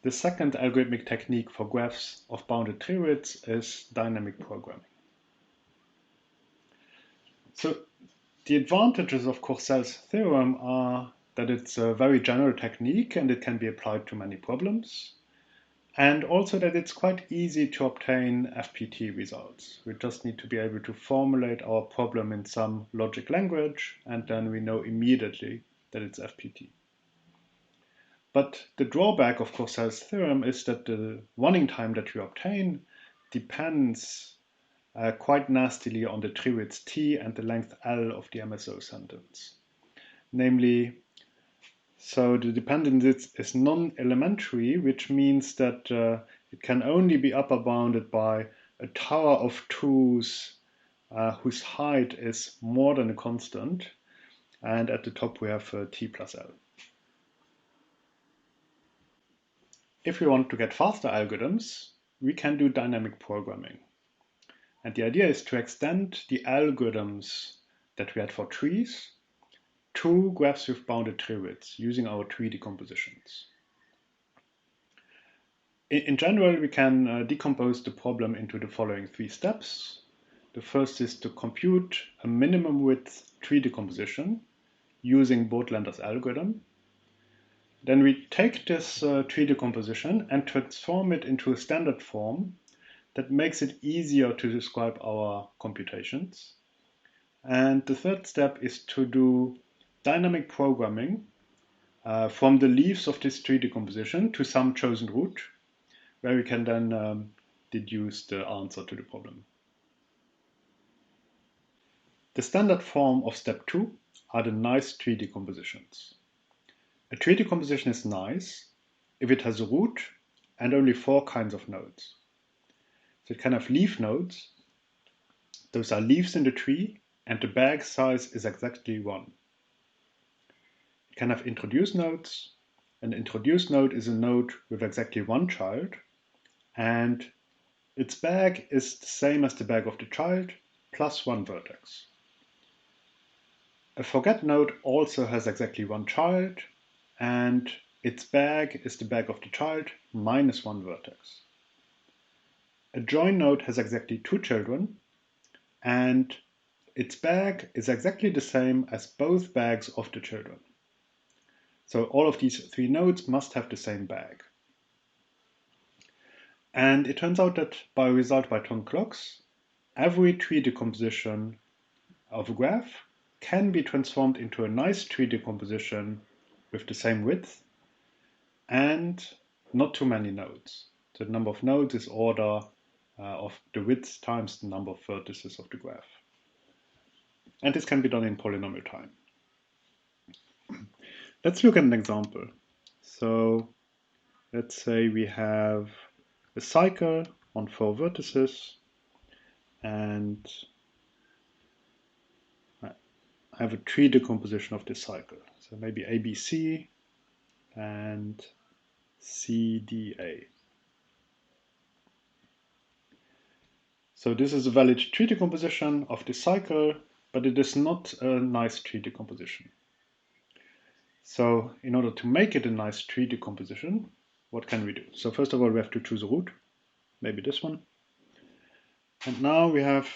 The second algorithmic technique for graphs of bounded tree widths is dynamic programming. So the advantages of Courcell's theorem are that it's a very general technique and it can be applied to many problems, and also that it's quite easy to obtain FPT results. We just need to be able to formulate our problem in some logic language, and then we know immediately that it's FPT. But the drawback of Courcell's theorem is that the running time that we obtain depends quite nastily on the tree width t and the length L of the MSO sentence. Namely, so the dependence is non-elementary, which means that it can only be upper bounded by a tower of twos whose height is more than a constant, and at the top we have t plus L. If we want to get faster algorithms, we can do dynamic programming. And the idea is to extend the algorithms that we had for trees to graphs with bounded tree widths using our tree decompositions. In general, we can decompose the problem into the following three steps. The first is to compute a minimum width tree decomposition using Bootlander's algorithm. Then we take this tree decomposition and transform it into a standard form that makes it easier to describe our computations. And the third step is to do dynamic programming from the leaves of this tree decomposition to some chosen root, where we can then deduce the answer to the problem. The standard form of step 2 are the nice tree decompositions. A tree decomposition is nice if it has a root and only 4 kinds of nodes. So it can have leaf nodes. Those are leaves in the tree, and the bag size is exactly 1. It can have introduced nodes. An introduced node is a node with exactly 1 child, and its bag is the same as the bag of the child, plus 1 vertex. A forget node also has exactly 1 child, and its bag is the bag of the child minus 1 vertex. A join node has exactly 2 children, and its bag is exactly the same as both bags of the children. So all of these 3 nodes must have the same bag. And it turns out that by result by Thom-Klocks, every tree decomposition of a graph can be transformed into a nice tree decomposition with the same width and not too many nodes. So the number of nodes is order of the width times the number of vertices of the graph. And this can be done in polynomial time. Let's look at an example. So let's say we have a cycle on 4 vertices, and I have a tree decomposition of this cycle. So maybe ABC and CDA. So this is a valid tree decomposition of this cycle, but it is not a nice tree decomposition. So in order to make it a nice tree decomposition, what can we do? So first of all, we have to choose a root, maybe this one. And now we have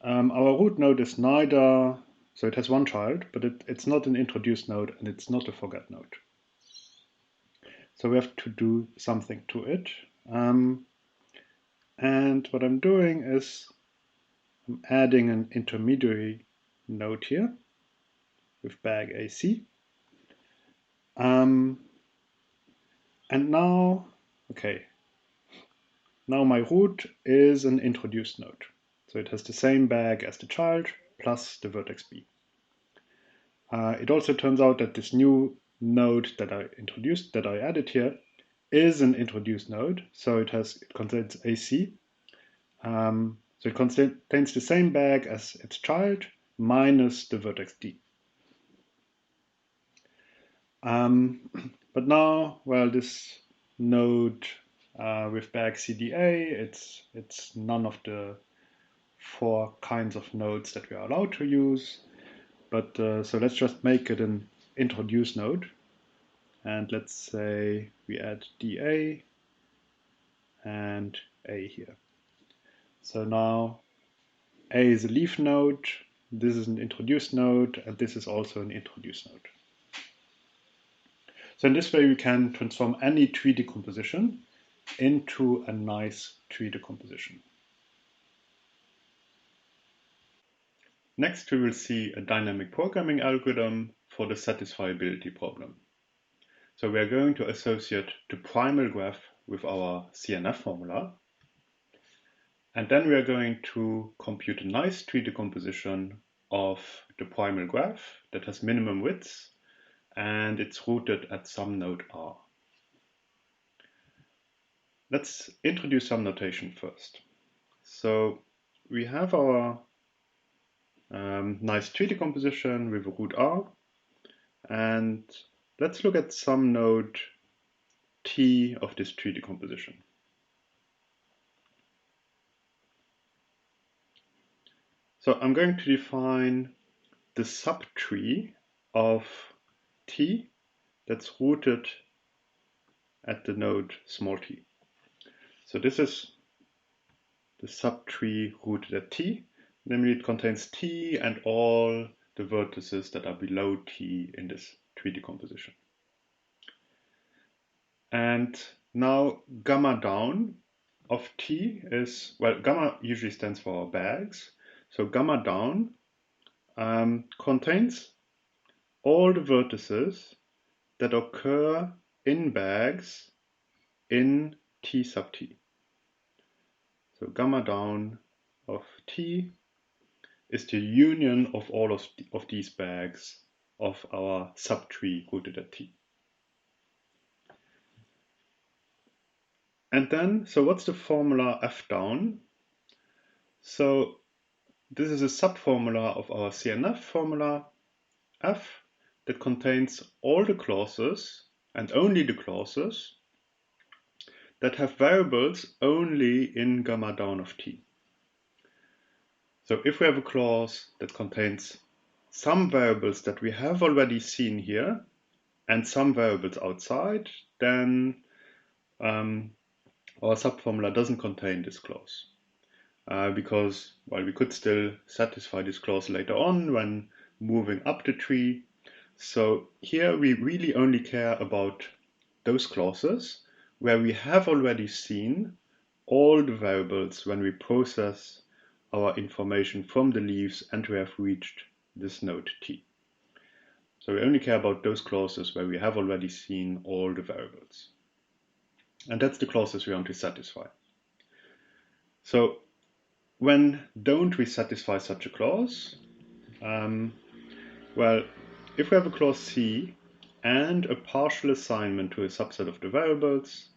our root node is neither, so it has 1 child, but it's not an introduced node and it's not a forget node. So we have to do something to it. And what I'm doing is I'm adding an intermediary node here with bag AC. And now, okay, now my root is an introduced node. So it has the same bag as the child plus the vertex B. It also turns out that this new node that I added here, is an introduced node. So it contains AC. So it contains the same bag as its child minus the vertex D. But now, well, this node with bag CDA, it's none of the 4 kinds of nodes that we are allowed to use. But so let's just make it an introduced node. And let's say we add dA and A here. So now A is a leaf node, this is an introduced node, and this is also an introduced node. So in this way we can transform any tree decomposition into a nice tree decomposition. Next we will see a dynamic programming algorithm for the satisfiability problem. So we are going to associate the primal graph with our CNF formula. And then we are going to compute a nice tree decomposition of the primal graph that has minimum widths and it's rooted at some node R. Let's introduce some notation first. So we have our nice tree decomposition with a root R, and let's look at some node T of this tree decomposition. So I'm going to define the subtree of T that's rooted at the node small t. So this is the subtree rooted at T, namely it contains T and all the vertices that are below T in this tree decomposition. And now gamma down of T is, well, gamma usually stands for bags. So gamma down contains all the vertices that occur in bags in T sub T. So gamma down of T is the union of all of these bags of our subtree rooted at T. And then, so what's the formula f down? So this is a subformula of our CNF formula f that contains all the clauses and only the clauses that have variables only in gamma down of T. So if we have a clause that contains some variables that we have already seen here and some variables outside, then our subformula doesn't contain this clause. Because, well, we could still satisfy this clause later on when moving up the tree. So here we really only care about those clauses where we have already seen all the variables when we process our information from the leaves and we have reached this node T. So we only care about those clauses where we have already seen all the variables. And that's the clauses we want to satisfy. So when don't we satisfy such a clause? Well, if we have a clause C and a partial assignment to a subset of the variables,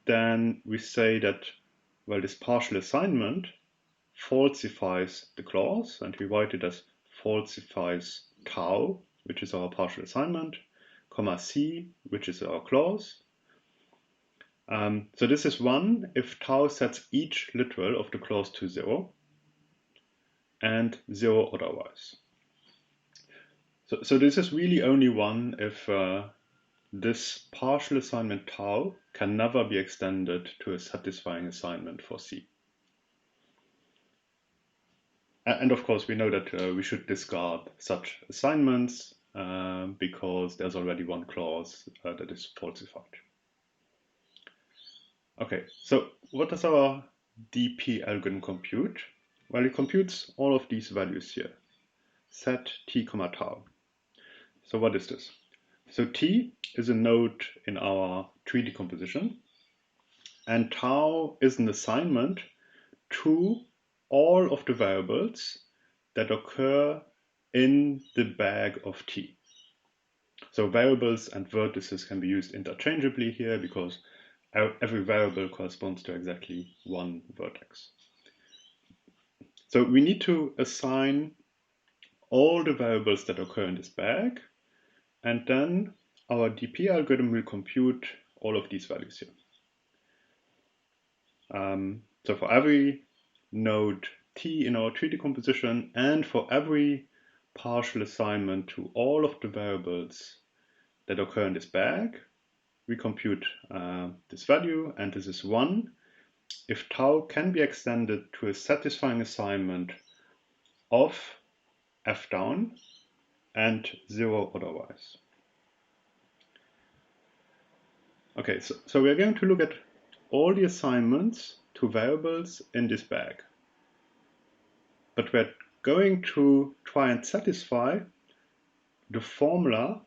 then we say that, well, this partial assignment falsifies the clause, and we write it as falsifies tau, which is our partial assignment, comma C, which is our clause. So this is 1 if tau sets each literal of the clause to 0 and 0 otherwise. So this is really only 1 if this partial assignment tau can never be extended to a satisfying assignment for C. And of course we know that we should discard such assignments because there's already one clause that is falsified. Okay, so what does our DP algorithm compute? Well, it computes all of these values here. Set t comma tau. So what is this? So t is a node in our tree decomposition, and tau is an assignment to all of the variables that occur in the bag of t. So variables and vertices can be used interchangeably here because every variable corresponds to exactly one vertex. So we need to assign all the variables that occur in this bag, and then our DP algorithm will compute all of these values here. So for every node T in our tree decomposition and for every partial assignment to all of the variables that occur in this bag. We compute this value, and this is 1 if tau can be extended to a satisfying assignment of f down and 0 otherwise. Okay, so we're going to look at all the assignments to variables in this bag. But we're going to try and satisfy the formula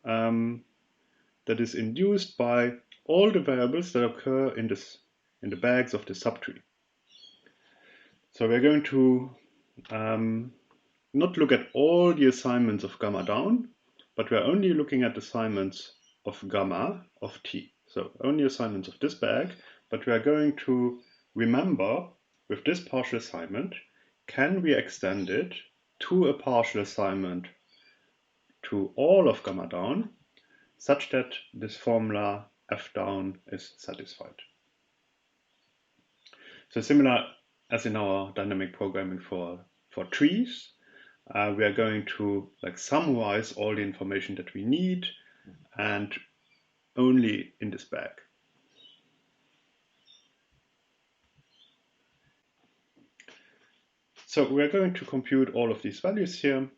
that is induced by all the variables that occur in the bags of the subtree. So we're going to not look at all the assignments of gamma down, but we're only looking at assignments of gamma of t. So only assignments of this bag, but we are going to remember with this partial assignment, can we extend it to a partial assignment to all of gamma down, such that this formula f down is satisfied. So similar as in our dynamic programming for trees, we are going to summarize all the information that we need and only in this bag. So we're going to compute all of these values here,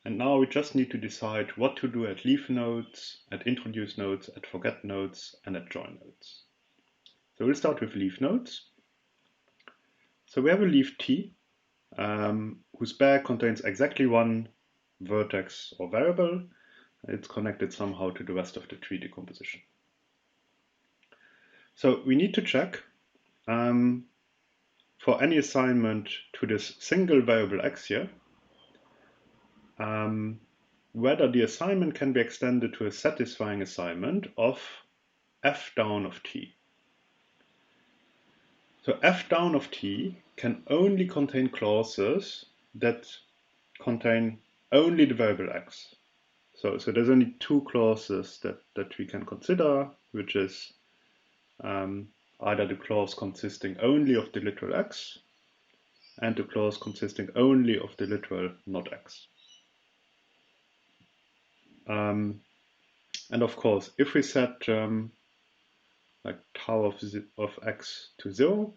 and now we just need to decide what to do at leave nodes, at introduce nodes, at forget nodes, and at join nodes. So we'll start with leave nodes. So we have a leaf t, whose bag contains exactly one vertex or variable. It's connected somehow to the rest of the tree decomposition. So we need to check for any assignment to this single variable x here, whether the assignment can be extended to a satisfying assignment of f down of t. So f down of t can only contain clauses that contain only the variable x. So there's only two clauses that we can consider, which is either the clause consisting only of the literal x and the clause consisting only of the literal not x. And of course, if we set tau of x to 0,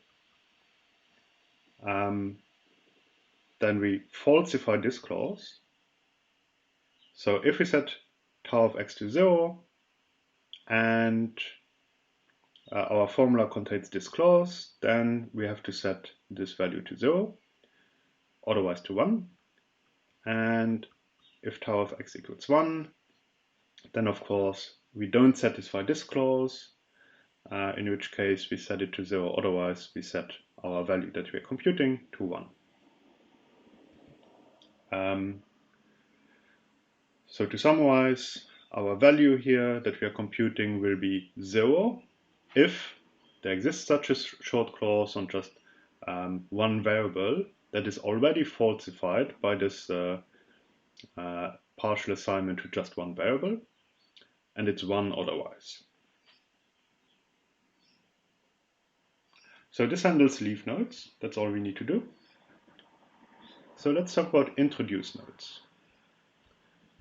then we falsify this clause. So if we set tau of x to 0 and our formula contains this clause, then we have to set this value to 0, otherwise to 1. And if tau of x equals 1, then of course we don't satisfy this clause, in which case we set it to 0, otherwise we set our value that we are computing to 1. So to summarize, our value here that we are computing will be 0 if there exists such a short clause on just one variable that is already falsified by this partial assignment to just one variable, and it's 1 otherwise. So this handles leave nodes. That's all we need to do. So let's talk about introduce nodes.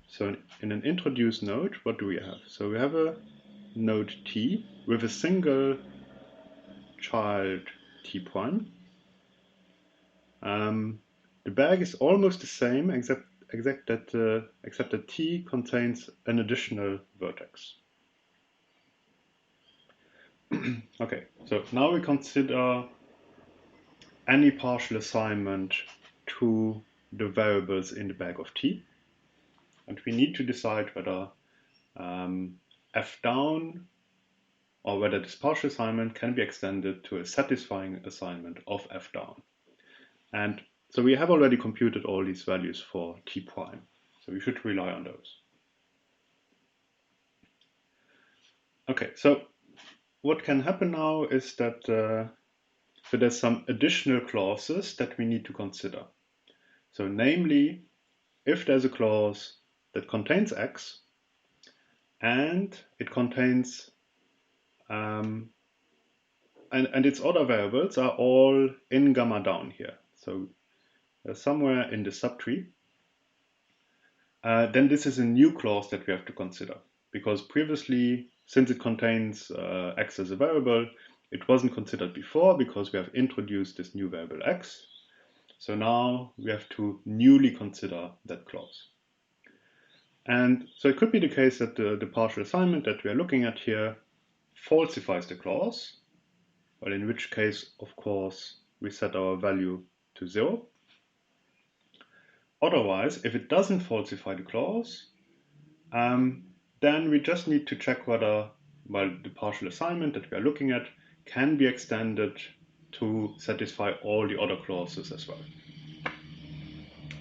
So in an introduce node, what do we have? So we have a node t with a single child t prime. The bag is almost the same, except that t contains an additional vertex. Okay, so now we consider any partial assignment to the variables in the bag of t, and we need to decide whether f down or whether this partial assignment can be extended to a satisfying assignment of f down. And so we have already computed all these values for t prime, so we should rely on those. Okay, so what can happen now is that so there's some additional clauses that we need to consider. So namely, if there's a clause that contains x and it contains and its other variables are all in gamma down here, so somewhere in the subtree, then this is a new clause that we have to consider, because previously, since it contains x as a variable, it wasn't considered before because we have introduced this new variable x. So now we have to newly consider that clause. And so it could be the case that the partial assignment that we are looking at here falsifies the clause, well, in which case, of course, we set our value to 0. Otherwise, if it doesn't falsify the clause, then we just need to check whether, well, the partial assignment that we are looking at can be extended to satisfy all the other clauses as well.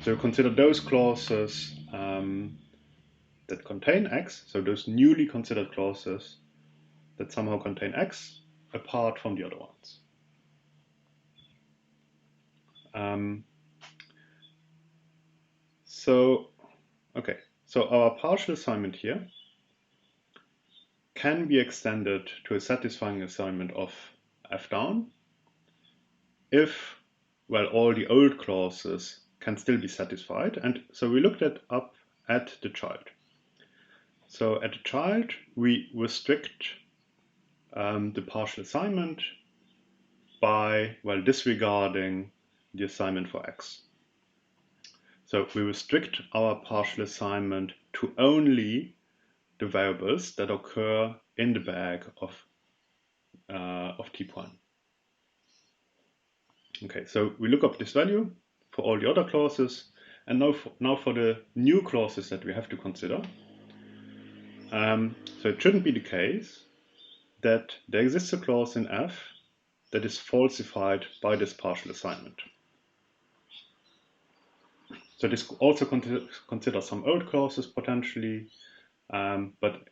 So consider those clauses that contain x, so those newly considered clauses that somehow contain x apart from the other ones. So our partial assignment here can be extended to a satisfying assignment of f down if, well, all the old clauses can still be satisfied. And so we looked up at the child. So at the child, we restrict the partial assignment by, well, disregarding the assignment for x. So we restrict our partial assignment to only the variables that occur in the bag of t prime. Okay, so we look up this value for all the other clauses, and now for the new clauses that we have to consider. So it shouldn't be the case that there exists a clause in f that is falsified by this partial assignment. So this also considers some old clauses potentially, but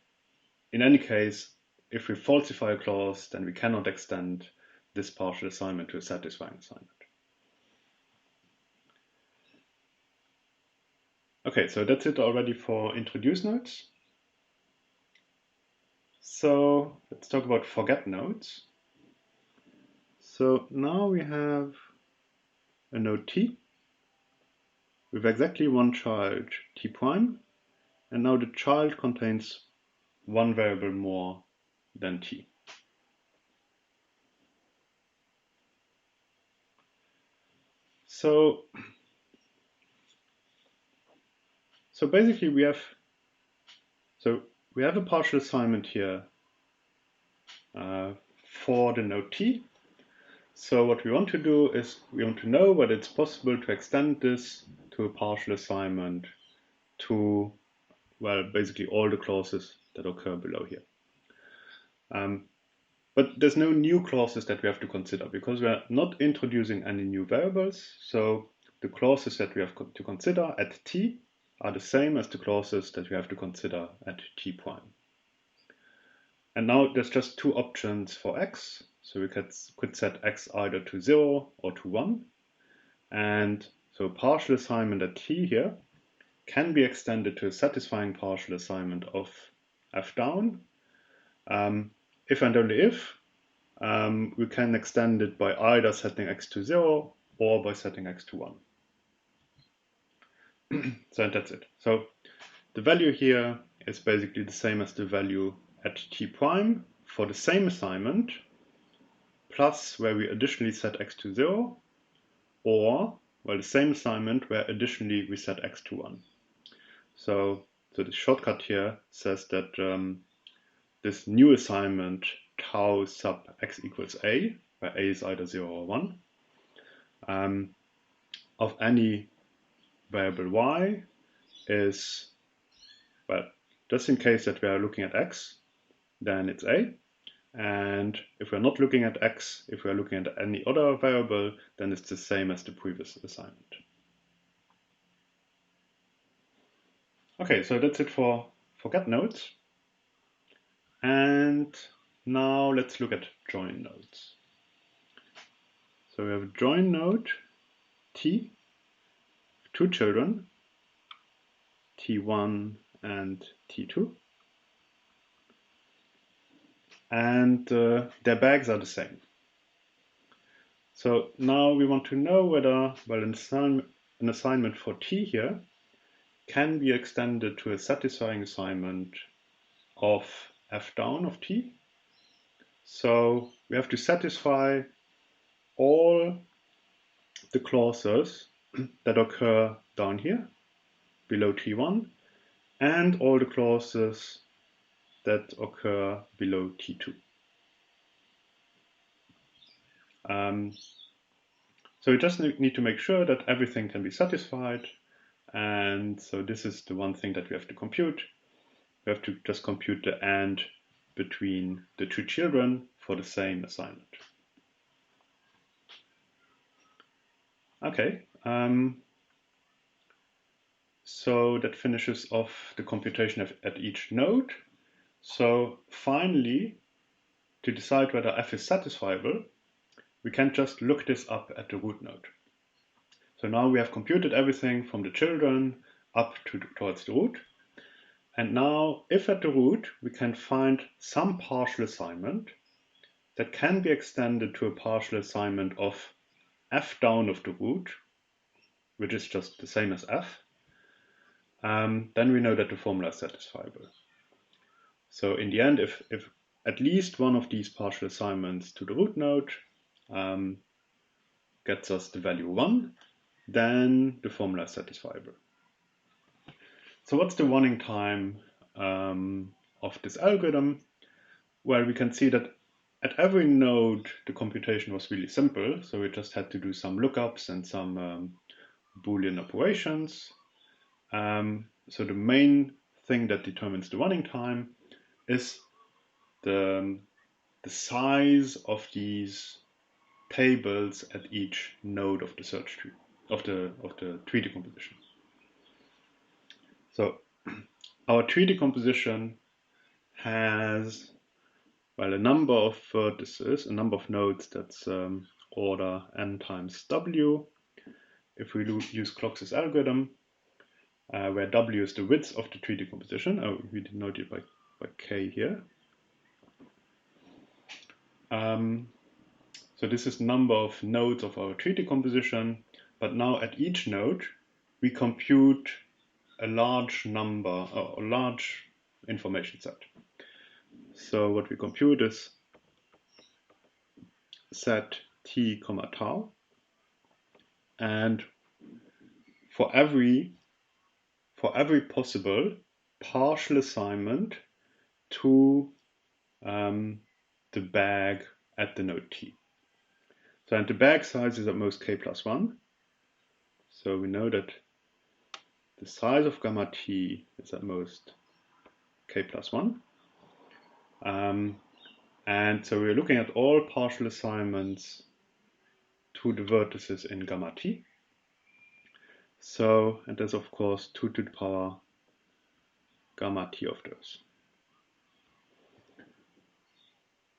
in any case, if we falsify a clause, then we cannot extend this partial assignment to a satisfying assignment. Okay, so that's it already for introduce nodes. So let's talk about forget nodes. So now we have a node t with exactly one child t prime, and now the child contains one variable more than t. So basically we have a partial assignment here for the node t. So what we want to do is we want to know whether it's possible to extend this to a partial assignment to, well, basically all the clauses that occur below here. But there's no new clauses that we have to consider because we are not introducing any new variables. So the clauses that we have to consider at t are the same as the clauses that we have to consider at t prime. And now there's just two options for x. So we could set x either to 0 or to 1. And so partial assignment at t here can be extended to a satisfying partial assignment of f down. If and only if we can extend it by either setting x to 0 or by setting x to 1. So that's it. So the value here is basically the same as the value at t prime for the same assignment, plus where we additionally set x to 0, or, well, the same assignment where additionally we set x to 1. So the shortcut here says that this new assignment tau sub x equals a, where a is either 0 or 1, of any variable y is, well, just in case that we are looking at x, then it's a. And if we're not looking at x, if we're looking at any other variable, then it's the same as the previous assignment. Okay, so that's it for get nodes. And now let's look at join nodes. So we have a join node t, two children, t1 and t2. And their bags are the same. So now we want to know whether, well, an assignment for t here can be extended to a satisfying assignment of f down of t. So we have to satisfy all the clauses that occur down here below t1 and all the clauses that occur below t2. So we just need to make sure that everything can be satisfied, and so this is the one thing that we have to compute. We have to just compute the AND between the two children for the same assignment. Okay, so that finishes off the computation at each node. So finally, to decide whether f is satisfiable, we can just look this up at the root node. So now we have computed everything from the children up towards the root. And now, if at the root we can find some partial assignment that can be extended to a partial assignment of f down of the root, which is just the same as f, then we know that the formula is satisfiable. So in the end, if at least one of these partial assignments to the root node gets us the value 1, then the formula is satisfiable. So what's the running time of this algorithm? Well, we can see that at every node, the computation was really simple. So we just had to do some lookups and some Boolean operations. So the main thing that determines the running time is the size of these tables at each node of the search tree, of the tree decomposition. So our tree decomposition has, well, a number of vertices, a number of nodes that's order n times w. If we use Clox's algorithm, where w is the width of the tree decomposition, we denote it by k here. So this is number of nodes of our tree decomposition, but now at each node we compute a large number, a large information set. So what we compute is set t comma tau, and for every possible partial assignment to the bag at the node t. So and the bag size is at most k plus 1. So we know that the size of gamma t is at most k plus 1. And so we're looking at all partial assignments to the vertices in gamma t. So, and there's of course 2 to the power gamma t of those,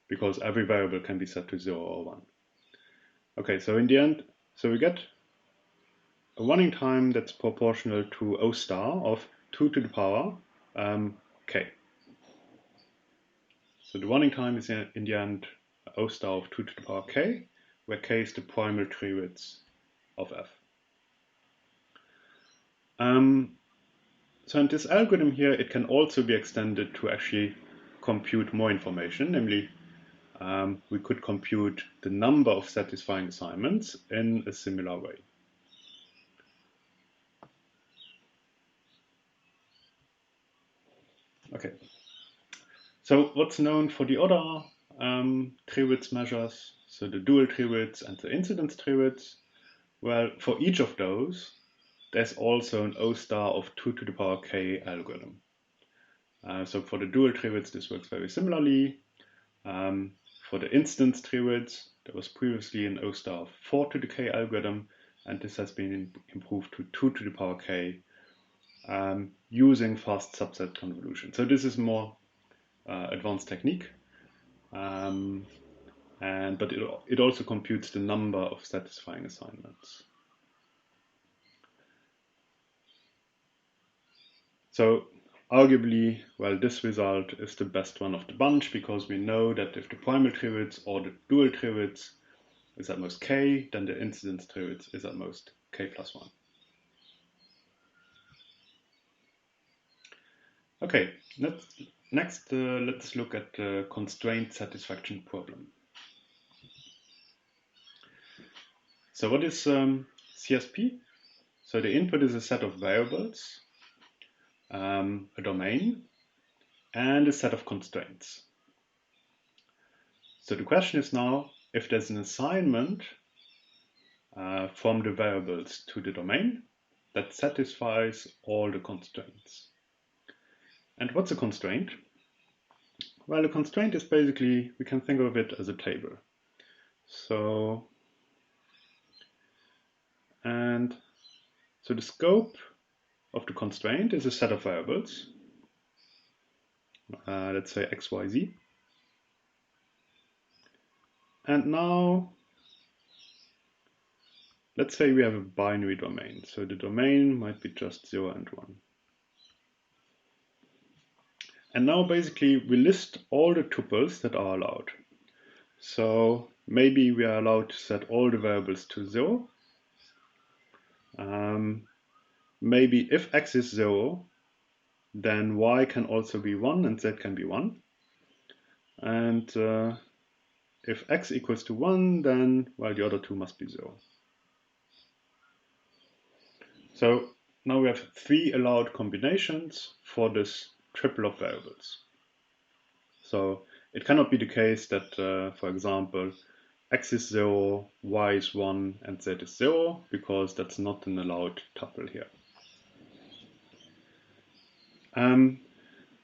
because every variable can be set to 0 or 1. Okay, so in the end, so we get a running time that's proportional to O star of 2 to the power k. So the running time is in the end O star of 2 to the power k, where k is the primal tree width of f. So in this algorithm here, it can also be extended to actually compute more information, namely we could compute the number of satisfying assignments in a similar way. Okay, so what's known for the other tree width measures, so the dual tree width and the incidence tree width? Well, for each of those, there's also an O star of 2 to the power k algorithm. So for the dual tree width, this works very similarly. For the instance tree width, there was previously an O star of 4 to the k algorithm, and this has been improved to 2 to the power k using fast subset convolution. So this is more advanced technique, but it also computes the number of satisfying assignments. So arguably, well, this result is the best one of the bunch, because we know that if the primal tree width or the dual tree width is at most k, then the incidence tree width is at most k plus 1. Okay, Next, let's look at the constraint satisfaction problem. So what is CSP? So the input is a set of variables, a domain, and a set of constraints. So the question is now, if there's an assignment from the variables to the domain that satisfies all the constraints. And what's a constraint? Well, a constraint is basically, we can think of it as a table. So the scope of the constraint is a set of variables, let's say x, y, z. And now, let's say we have a binary domain. So the domain might be just 0 and 1. And now basically we list all the tuples that are allowed. So maybe we are allowed to set all the variables to 0. Maybe if x is 0, then y can also be 1 and z can be 1. And if x equals to 1, then, well, the other two must be 0. So now we have 3 allowed combinations for this triple of variables. So it cannot be the case that, for example, x is 0, y is 1, and z is 0, because that's not an allowed tuple here.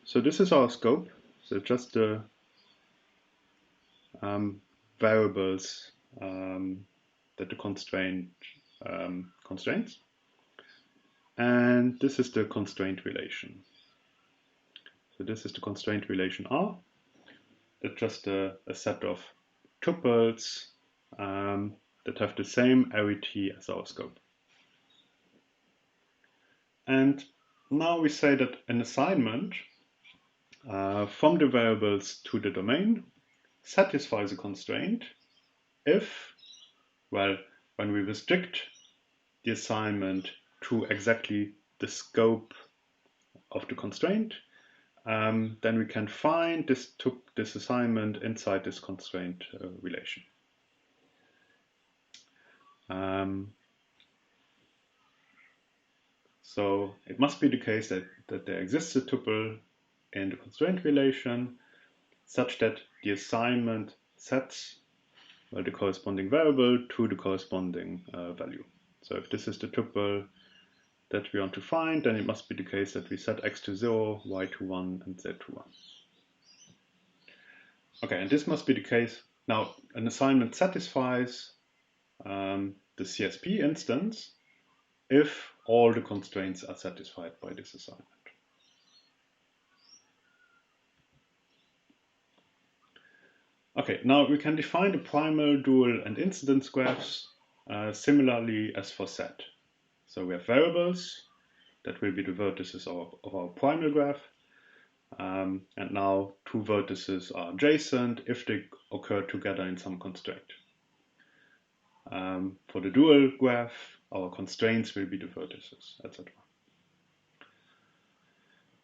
So this is our scope. So just the variables that the constraint constraints. And this is the constraint relation. So this is the constraint relation R. It's just a set of tuples that have the same arity as our scope. And now we say that an assignment from the variables to the domain satisfies a constraint if, well, when we restrict the assignment to exactly the scope of the constraint, then we can find this assignment inside this constraint relation. So it must be the case that there exists a tuple in the constraint relation such that the assignment sets the corresponding variable to the corresponding value. So if this is the tuple that we want to find, then it must be the case that we set x to 0, y to 1, and z to 1. Okay, and this must be the case. Now, an assignment satisfies the CSP instance if all the constraints are satisfied by this assignment. Okay, now we can define the primal, dual, and incidence graphs similarly as for set. So we have variables that will be the vertices of our primal graph. And now two vertices are adjacent if they occur together in some constraint. For the dual graph, our constraints will be the vertices, etc.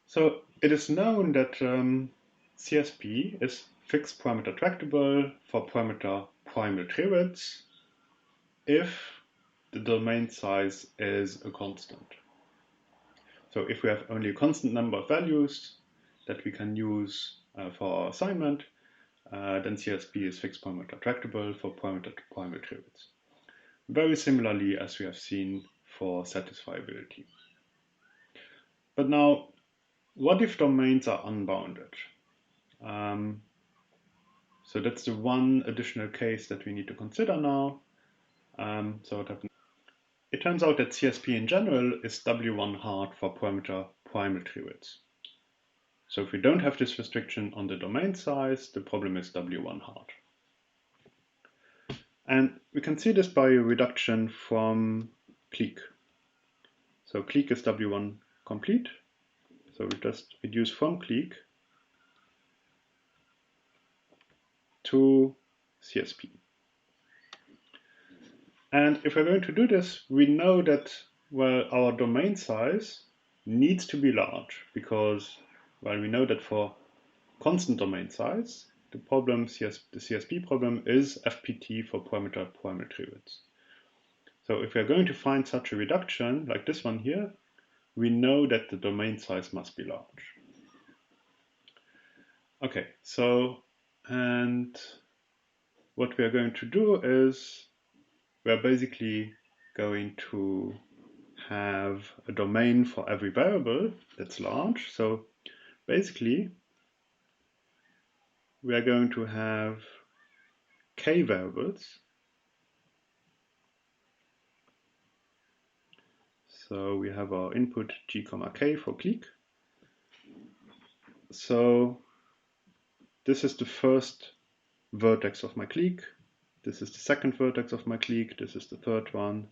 So it is known that CSP is fixed parameter tractable for parameter primal treewidths if the domain size is a constant. So if we have only a constant number of values that we can use for our assignment, then CSP is fixed parameter tractable for parameter primal treewidths. Very similarly as we have seen for satisfiability. But now, what if domains are unbounded? So that's the one additional case that we need to consider now. So what happens? It turns out that CSP in general is W1 hard for parameter primal treewidths. So if we don't have this restriction on the domain size, the problem is W1 hard. And we can see this by a reduction from clique. So clique is W1 complete. So we just reduce from clique to CSP. And if we're going to do this, we know that, well, our domain size needs to be large because, well, we know that for constant domain size. The CSP problem is FPT for parameter primary tree width. So if we are going to find such a reduction, like this one here, we know that the domain size must be large. Okay, so, and what we are going to do is we are basically going to have a domain for every variable that's large. So basically, we are going to have k variables. So we have our input g comma k for clique. So this is the first vertex of my clique. This is the second vertex of my clique. This is the third one,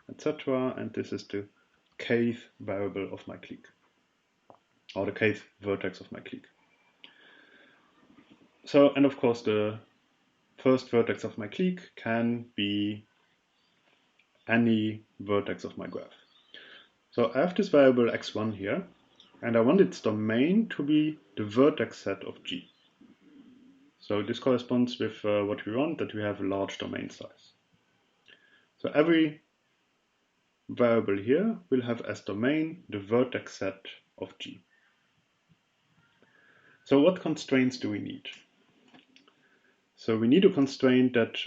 etc. And this is the kth variable of my clique, or the kth vertex of my clique. So, and of course, the first vertex of my clique can be any vertex of my graph. So I have this variable x1 here, and I want its domain to be the vertex set of G. So this corresponds with what we want, that we have a large domain size. So every variable here will have as domain the vertex set of G. So what constraints do we need? So we need a constraint that,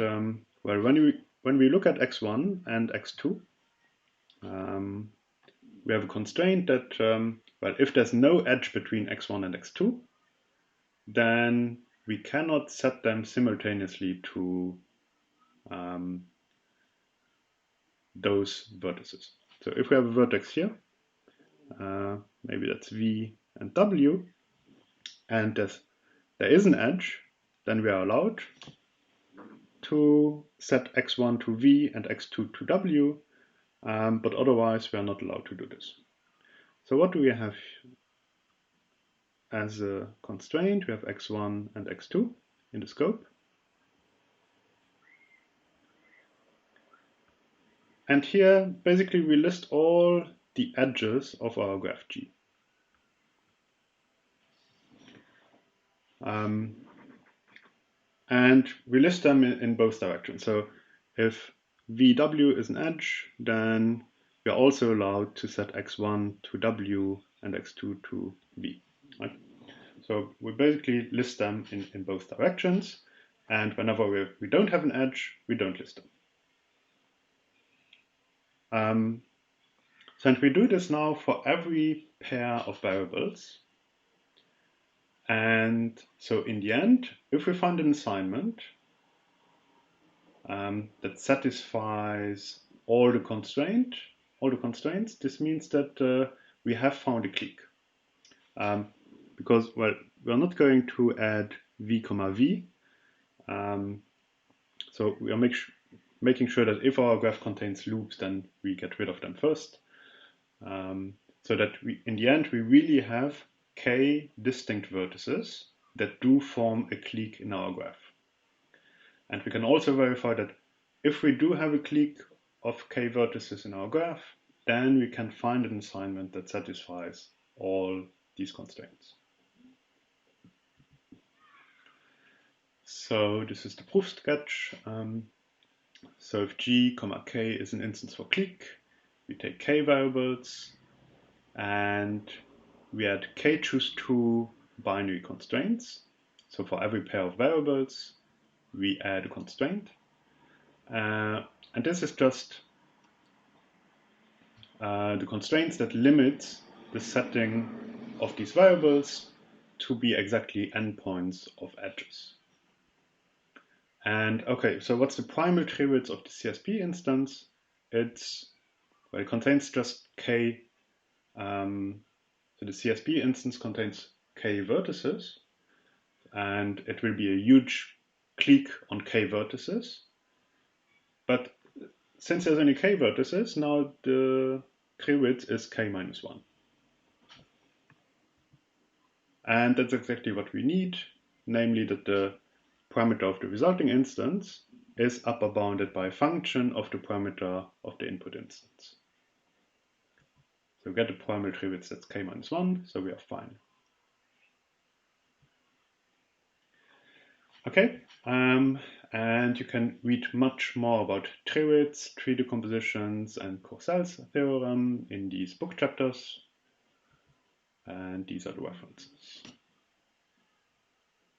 well, when we look at x1 and x2, we have a constraint that, well, if there's no edge between x1 and x2, then we cannot set them simultaneously to those vertices. So if we have a vertex here, maybe that's v and w, and there is an edge, then we are allowed to set x1 to v and x2 to w, but otherwise we are not allowed to do this. So what do we have as a constraint? We have x1 and x2 in the scope. And here, basically, we list all the edges of our graph G. And we list them in both directions. So if VW is an edge, then we are also allowed to set x1 to W and x2 to V. Right? So we basically list them in both directions. And whenever we don't have an edge, we don't list them. So we do this now for every pair of variables. And so in the end, if we find an assignment that satisfies all the constraints, this means that we have found a clique. Because, well, we're not going to add v comma v. So we are making sure that if our graph contains loops, then we get rid of them first. So that in the end, we really have k distinct vertices that do form a clique in our graph. And we can also verify that if we do have a clique of k vertices in our graph, then we can find an assignment that satisfies all these constraints. So this is the proof sketch. So if g comma k is an instance for clique, we take k variables and we add k choose 2 binary constraints. So for every pair of variables, we add a constraint. And this is just the constraints that limit the setting of these variables to be exactly endpoints of edges. And okay, so what's the primal tree width of the CSP instance? It contains just k. So the CSP instance contains k vertices, and it will be a huge clique on k vertices. But since there's only k vertices, now the tree width is k minus 1. And that's exactly what we need, namely that the parameter of the resulting instance is upper bounded by a function of the parameter of the input instance. So we get a primal tree width that's k minus 1, so we are fine. Okay, and you can read much more about treewidths, tree decompositions, and Courcelles theorem in these book chapters. And these are the references.